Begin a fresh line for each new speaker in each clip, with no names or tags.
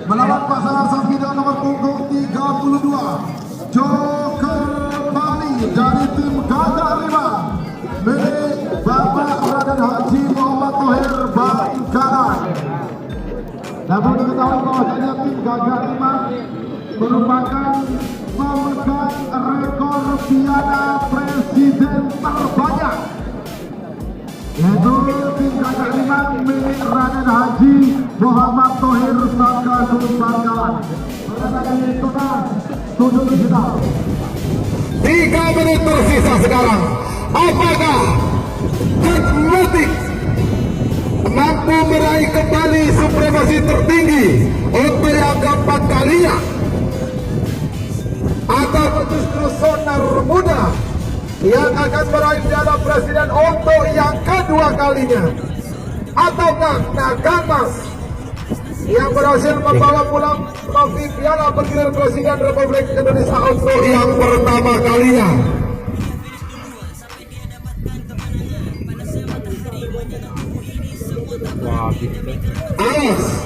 melawan pasangan sapi dengan nomor punggung 32 Joker Bali dari tim Kata-Kata milik Bapak Raden Haji Muhammad Tohir Bangkalan. Dapat diketahui bahwasanya tim Kata-Kata merupakan memegang rekor piala presiden terbanyak, yaitu tim Kata-Kata milik Raden Haji Muhammad Tohir Bangkalan. Pertandingan sudah digital.
3 menit tersisa sekarang. Apakah Kata-Kata mampu meraih kembali supremasi tertinggi untuk yang keempat kalinya, atau justru sonar muda yang akan meraih piala presiden untuk yang kedua kalinya, ataukah Nagamas yang berhasil membawa pulang trofi piala bergilir presiden Republik Indonesia untuk yang pertama kalinya.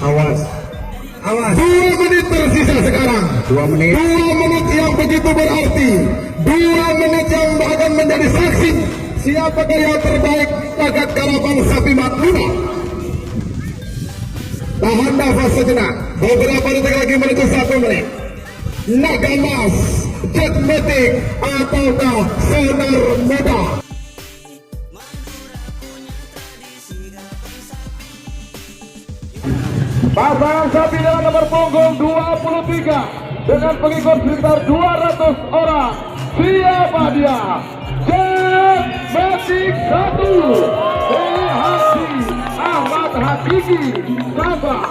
Awas. 2 menit tersisa sekarang. 2 menit yang begitu berarti. 2 menit yang akan menjadi saksi siapakah yang terbaik laga karapan sapi matuna. Tahan nafas sejenak. Beberapa detik lagi menuju 1 menit. Nagamas, Jetmetik, ataukah sonar muda?
Pasangan sapi dengan nomor punggung 23 dengan pengikut sekitar 200 orang. Siapa dia? Jetmetik 1 Haji Ahmad Hakiki Sabah.